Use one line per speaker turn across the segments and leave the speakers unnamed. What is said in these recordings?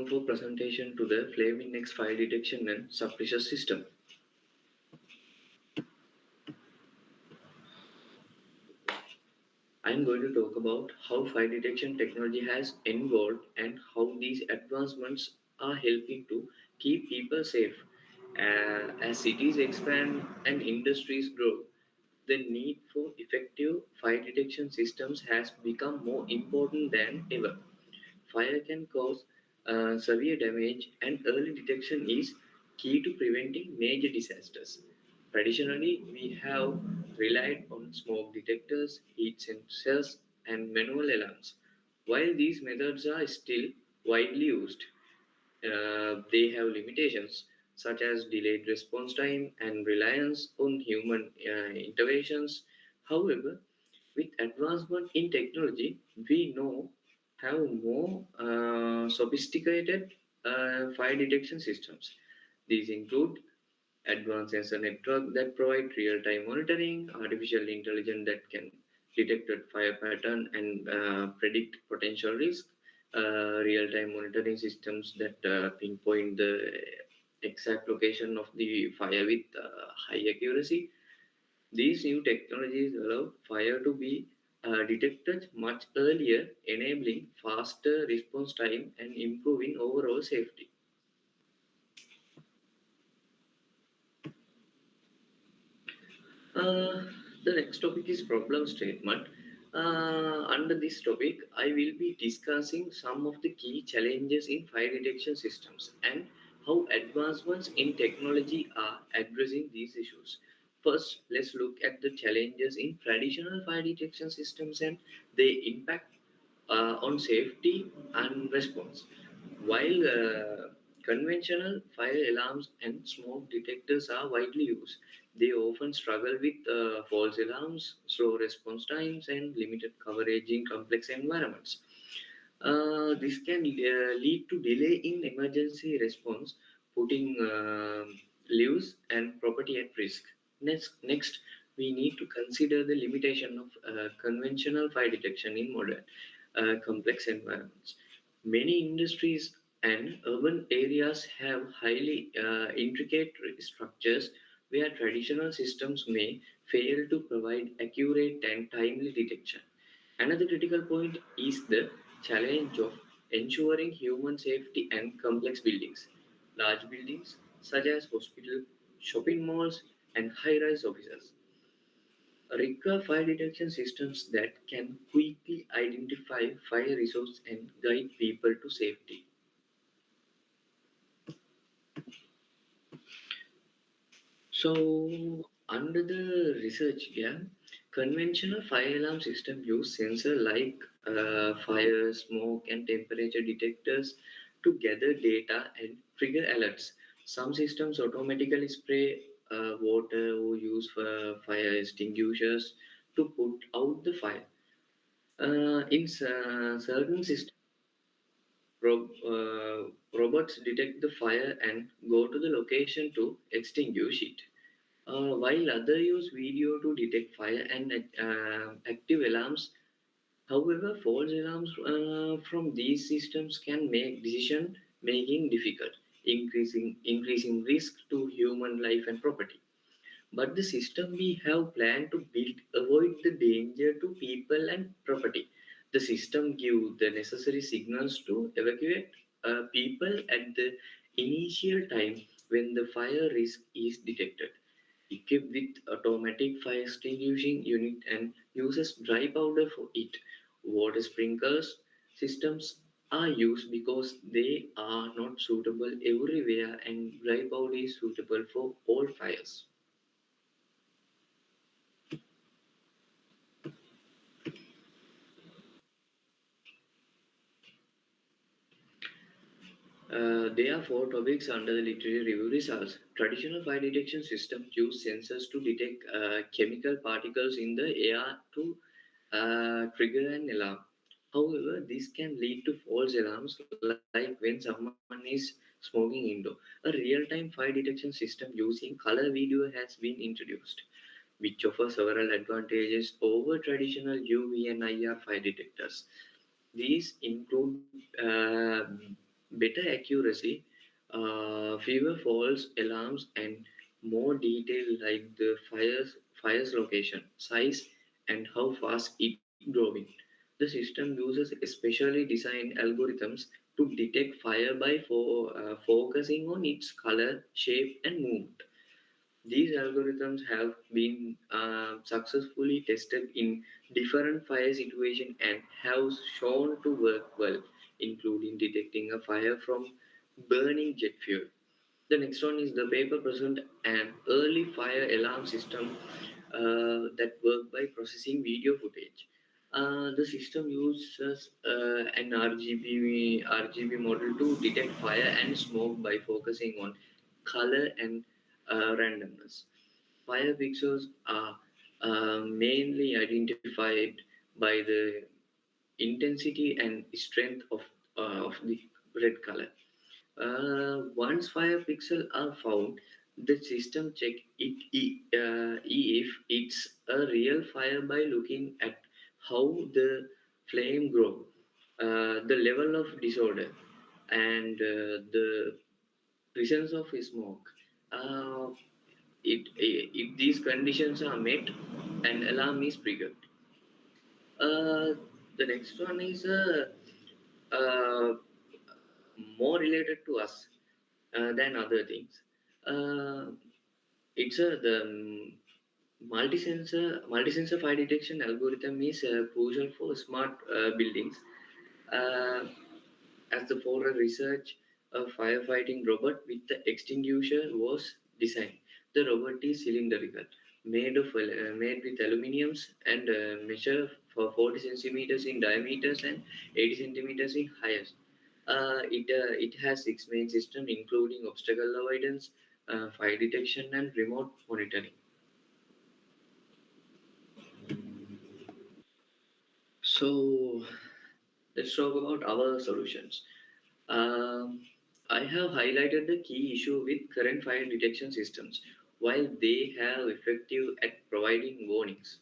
welcome for presentation to the FlamingX fire detection and suppressor system. I am going to talk about how fire detection technology has evolved and how these advancements are helping to keep people safe. As cities expand and industries grow, the need for effective fire detection systems has become more important than ever. Fire can cause severe damage, and early detection is key to preventing major disasters. Traditionally, we have relied on smoke detectors, heat sensors, and manual alarms. While these methods are still widely used, they have limitations such as delayed response time and reliance on human interventions. However, with advancement in technology, we now have more sophisticated fire detection systems. These include advanced sensor network that provide real-time monitoring, artificial intelligence that can detect a fire pattern and predict potential risk, real-time monitoring systems that pinpoint the exact location of the fire with high accuracy. These new technologies allow fire to be detected much earlier, enabling faster response time and improving overall safety. Uh, the next topic is problem statement. Under this topic, I will be discussing some of the key challenges in fire detection systems and how advancements in technology are addressing these issues. First, let's look at the challenges in traditional fire detection systems and their impact on safety and response. While conventional fire alarms and smoke detectors are widely used, they often struggle with false alarms, slow response times, and limited coverage in complex environments. This can lead to delay in emergency response, putting lives and property at risk. Next, we need to consider the limitation of conventional fire detection in modern complex environments. Many industries and urban areas have highly intricate structures where traditional systems may fail to provide accurate and timely detection. Another critical point is the challenge of ensuring human safety and complex buildings. Large buildings, such as hospitals, shopping malls, and high rise offices, require fire detection systems that can quickly identify fire resources and guide people to safety. So, under the research, yeah, conventional fire alarm system use sensor like fire, smoke, and temperature detectors to gather data and trigger alerts. Some systems automatically spray water or use fire extinguishers to put out the fire. In certain systems, robots detect the fire and go to the location to extinguish it. While others use video to detect fire and active alarms, however, false alarms from these systems can make decision making difficult, increasing risk to human life and property. But the system we have planned to build avoid the danger to people and property. The system give the necessary signals to evacuate people at the initial time when the fire risk is detected. Equipped with automatic fire extinguishing unit and uses dry powder for it. Water sprinklers systems are used because they are not suitable everywhere and dry powder is suitable for all fires. There are four topics under the literary review results. Traditional fire detection systems use sensors to detect chemical particles in the air to trigger an alarm. However, this can lead to false alarms like when someone is smoking indoor. A real-time fire detection system using color video has been introduced, which offers several advantages over traditional UV and IR fire detectors. These include better accuracy, fewer false alarms, and more detail like the fire's location, size, and how fast it growing. The system uses specially designed algorithms to detect fire by focusing on its color, shape, and movement. These algorithms have been successfully tested in different fire situations and have shown to work well, including detecting a fire from burning jet fuel. The next one is the paper present an early fire alarm system that work by processing video footage. The system uses an RGB model to detect fire and smoke by focusing on color and randomness. Fire pixels are mainly identified by the intensity and strength of the red color. Once fire pixels are found, the system check if it's a real fire by looking at how the flame grow, the level of disorder, and the presence of smoke. Uh, if these conditions are met, an alarm is triggered. Uh, the next one is uh, more related to us than other things. Uh, it's the multi-sensor fire detection algorithm is crucial for smart buildings. Uh, as the for a research, a firefighting robot with the extinguisher was designed. The robot is cylindrical, made with aluminiums and measure for 40 centimeters in diameters and 80 centimeters in height. It has six main systems, including obstacle avoidance, fire detection, and remote monitoring. So let's talk about our solutions. Um, I have highlighted the key issue with current fire detection systems. While they have effective at providing warnings,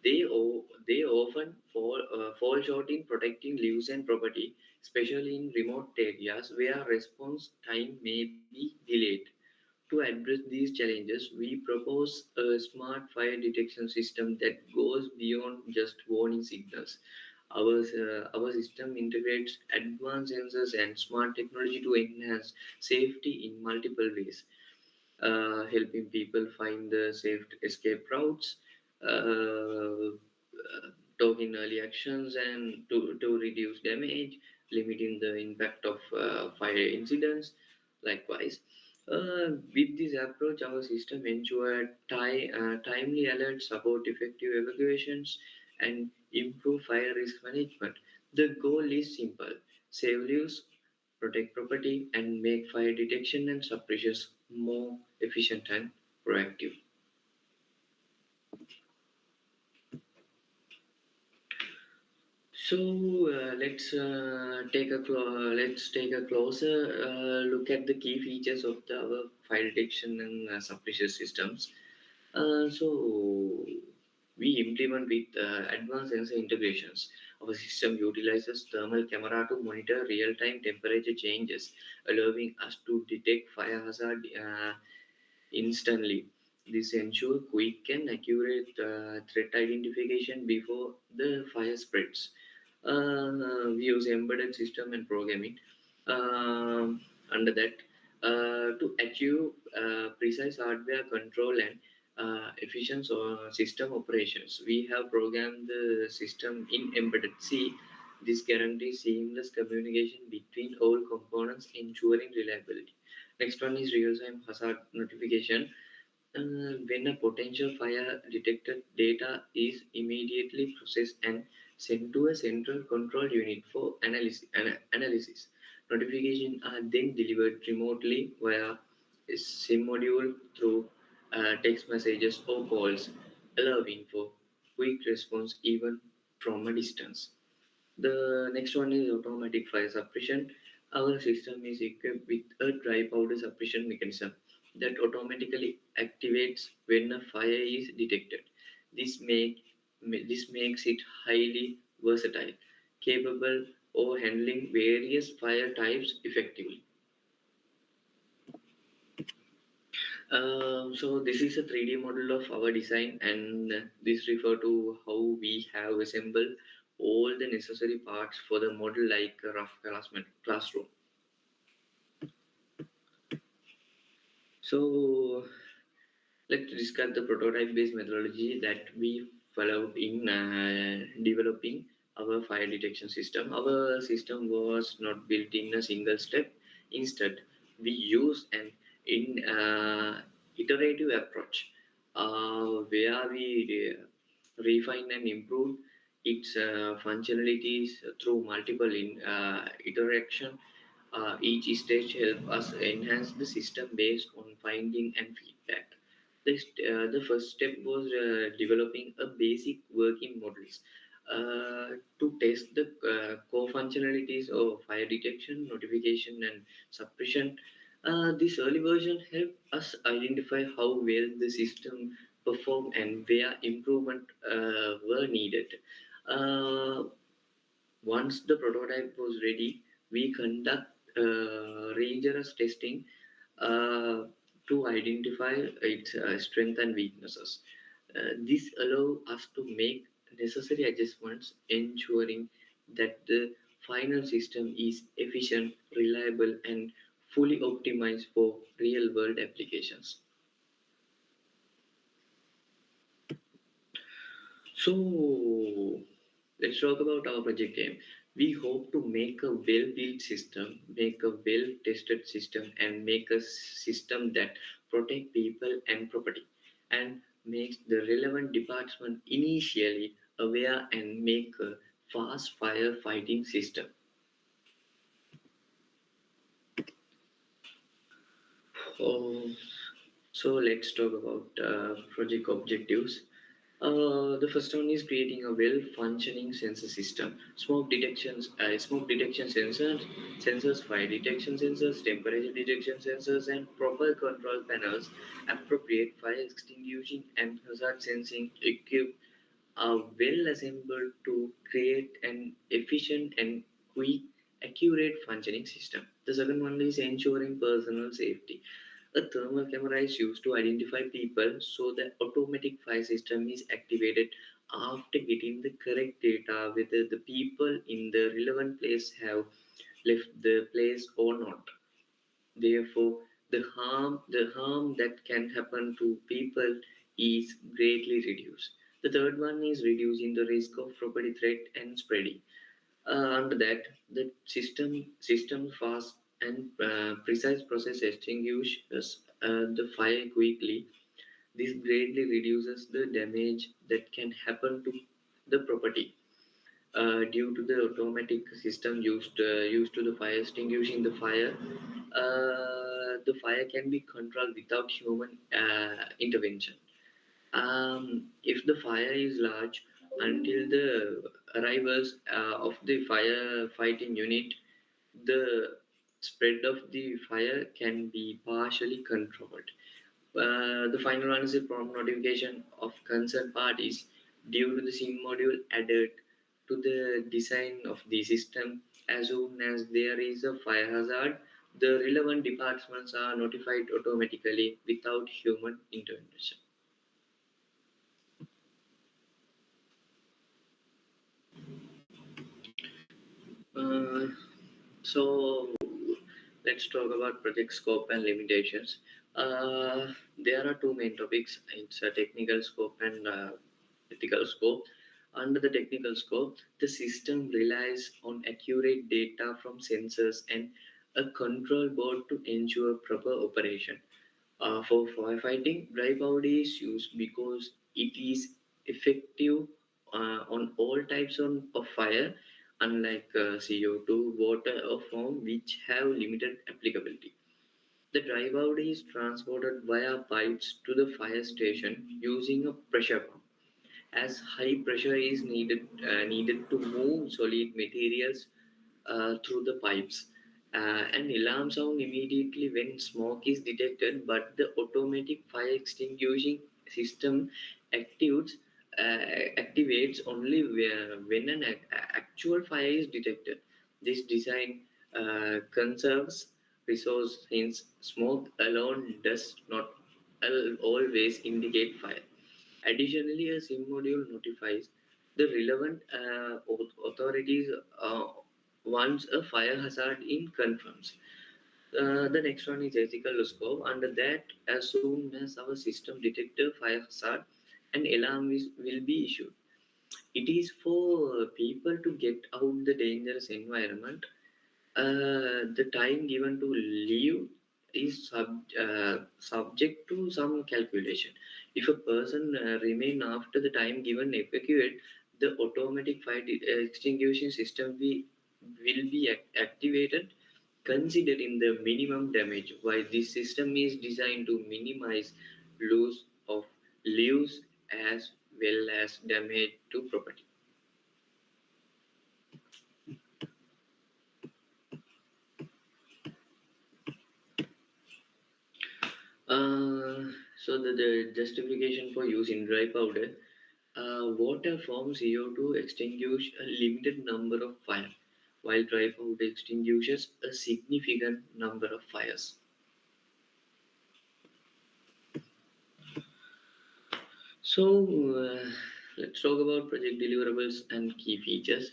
they often fall short in protecting lives and property, especially in remote areas where response time may be delayed. To address these challenges, we propose a smart fire detection system that goes beyond just warning signals. Our system integrates advanced sensors and smart technology to enhance safety in multiple ways, helping people find the safe escape routes, taking early actions, and to reduce damage, limiting the impact of fire incidents. Likewise, with this approach, our system ensure timely alerts, support effective evacuations, and improve fire risk management. The goal is simple: save lives, protect property, and make fire detection and suppression more efficient and proactive. So let's take a closer look at the key features of our fire detection and suppression systems. So we implement with advanced sensor integrations. Our system utilizes thermal camera to monitor real-time temperature changes, allowing us to detect fire hazard instantly. This ensures quick and accurate threat identification before the fire spreads. We use embedded system and programming under that to achieve precise hardware control and efficient system operations. We have programmed the system in embedded C. This guarantees seamless communication between all components, ensuring reliability. Next one is real-time hazard notification. When a potential fire detected, data is immediately processed and sent to a central control unit for analysis. Notifications are then delivered remotely via a SIM module through text messages or calls, allowing for quick response even from a distance. The next one is automatic fire suppression. Our system is equipped with a dry powder suppression mechanism that automatically activates when a fire is detected. This makes it highly versatile, capable or handling various fire types effectively. So this is a 3D model of our design, and this refer to how we have assembled all the necessary parts for the model like a rough classroom. So let's discuss the prototype-based methodology that we followed in developing our fire detection system. Our system was not built in a single step. Instead, we use an iterative approach where we refine and improve its functionalities through multiple iteration. Each stage help us enhance the system based on finding and feedback. The first step was developing a basic working models to test the core functionalities of fire detection, notification, and suppression. This early version helped us identify how well the system performed and where improvement were needed. Uh, Once the prototype was ready, we conduct rigorous testing uh, to identify its strengths and weaknesses. This allows us to make necessary adjustments, ensuring that the final system is efficient, reliable, and fully optimized for real-world applications. So let's talk about our project aim. We hope to make a well-built system, make a well-tested system, and make a system that protect people and property, and makes the relevant department initially aware and make a fast fire fighting system. Oh, so let's talk about project objectives. The first one is creating a well-functioning sensor system. Smoke detection sensors, fire detection sensors, temperature detection sensors, and proper control panels, appropriate fire extinguishing and hazard sensing equipment are well assembled to create an efficient and quick, accurate functioning system. The second one is ensuring personal safety. A thermal camera is used to identify people, so the automatic fire system is activated after getting the correct data whether the people in the relevant place have left the place or not. Therefore, the harm that can happen to people is greatly reduced. The third one is reducing the risk of property threat and spreading. Under that, the system fast and precise process extinguishes the fire quickly. This greatly reduces the damage that can happen to the property due to the automatic system used to the fire extinguishing the fire. The fire can be controlled without human intervention. If the fire is large, until the arrivals of the firefighting unit, the spread of the fire can be partially controlled. The final one is a prompt notification of concerned parties due to the SIM module added to the design of the system. As soon as there is a fire hazard, the relevant departments are notified automatically without human intervention. Uh, so let's talk about project scope and limitations. There are two main topics. It's a technical scope and ethical scope. Under the technical scope, the system relies on accurate data from sensors and a control board to ensure proper operation. For firefighting, dry powder is used because it is effective on all types of fire, unlike CO2, water, or foam, which have limited applicability. The dry powder is transported via pipes to the fire station using a pressure pump, as high pressure is needed to move solid materials through the pipes. An alarm sound immediately when smoke is detected, but the automatic fire extinguishing system activates, activates only when an actual fire is detected. This design conserves resource, hence smoke alone does not always indicate fire. Additionally, a SIM module notifies the relevant authorities once a fire hazard in confirms. The next one is ethical scope. Under that, as soon as our system detects a fire hazard, an alarm will be issued. It is for people to get out the dangerous environment. The time given to leave is subject to some calculation. If a person remain after the time given evacuate, the automatic extinguishing system will be activated considering the minimum damage. While this system is designed to minimize loss of lives as well as damage to property. So the justification for using dry powder, water forms CO2 extinguish a limited number of fire, while dry powder extinguishes a significant number of fires. So let's talk about project deliverables and key features.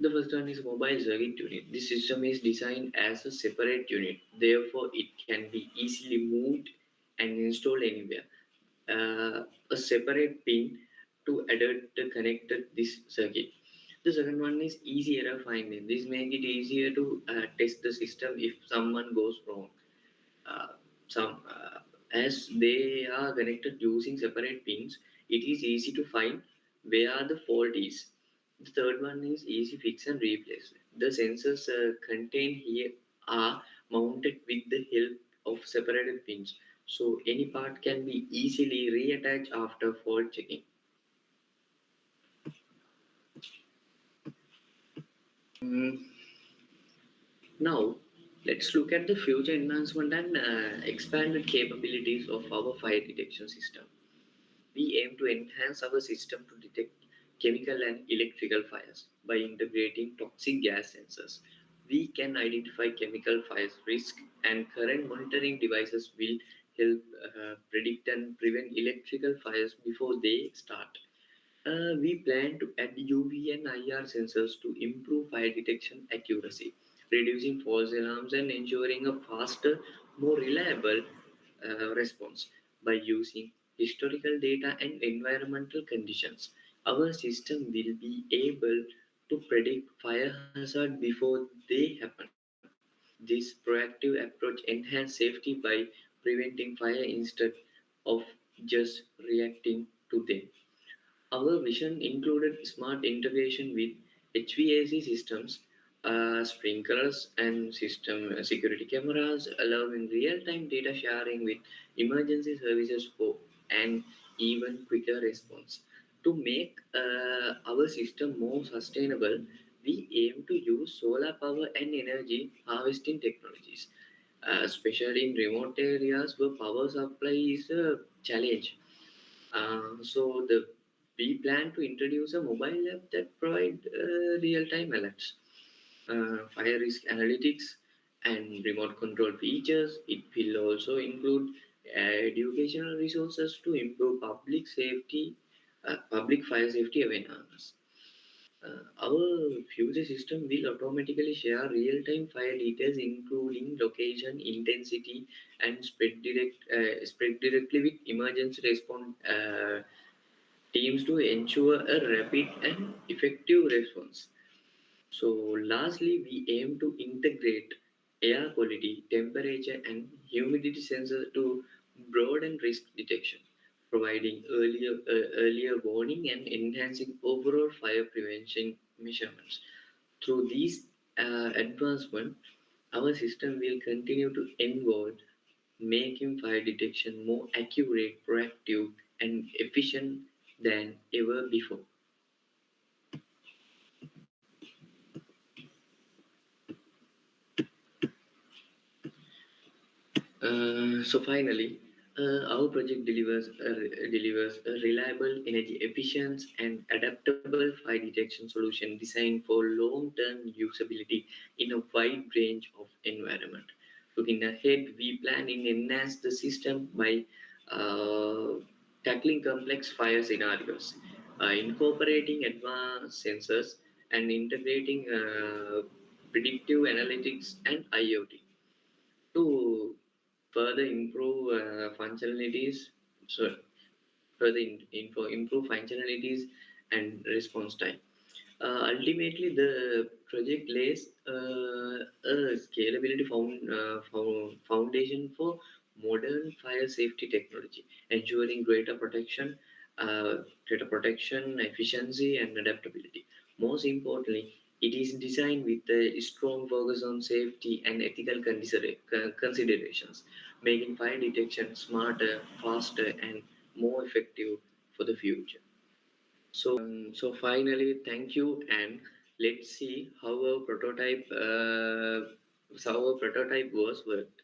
The first one is mobile circuit unit. This system is designed as a separate unit, therefore it can be easily moved and installed anywhere. A separate pin to adult connected this circuit. The second one is easy error finding. This make it easier to test the system if someone goes wrong. Uh, some As they are connected using separate pins, it is easy to find where the fault is. The third one is easy fix and replace. The sensors contained here are mounted with the help of separated pins, so any part can be easily reattached after fault checking. Mm, Now, let's look at the future enhancement and expanded capabilities of our fire detection system. We aim to enhance our system to detect chemical and electrical fires by integrating toxic gas sensors. We can identify chemical fires risk, and current monitoring devices will help predict and prevent electrical fires before they start. We plan to add UV and IR sensors to improve fire detection accuracy, reducing false alarms and ensuring a faster, more reliable response. By using historical data and environmental conditions, our system will be able to predict fire hazard before they happen. This proactive approach enhances safety by preventing fire instead of just reacting to them. Our vision included smart integration with HVAC systems, sprinklers, and system security cameras, allowing real-time data sharing with emergency services for an even quicker response. To make our system more sustainable, we aim to use solar power and energy harvesting technologies, especially in remote areas where power supply is a challenge. So we plan to introduce a mobile app that provide real-time alerts, fire risk analytics, and remote control features. It will also include educational resources to improve public fire safety awareness. Our future system will automatically share real-time fire details, including location, intensity, and spread directly with emergency response teams to ensure a rapid and effective response. So, lastly, we aim to integrate air quality, temperature, and humidity sensors to broaden risk detection, providing earlier warning and enhancing overall fire prevention measurements. Through these advancements, our system will continue to evolve, making fire detection more accurate, proactive, and efficient than ever before. So finally, Our project delivers a reliable, energy efficient, and adaptable fire detection solution designed for long-term usability in a wide range of environment. Looking ahead, we plan to enhance the system by uh, tackling complex fire scenarios, incorporating advanced sensors, and integrating predictive analytics and IoT to further improve functionalities. So improve functionalities and response time. Ultimately, the project lays a scalability foundation for modern fire safety technology, ensuring greater protection, efficiency, and adaptability. Most importantly, it is designed with a strong focus on safety and ethical considerations, making fire detection smarter, faster, and more effective for the future. So finally, thank you, and let's see how our prototype was worked.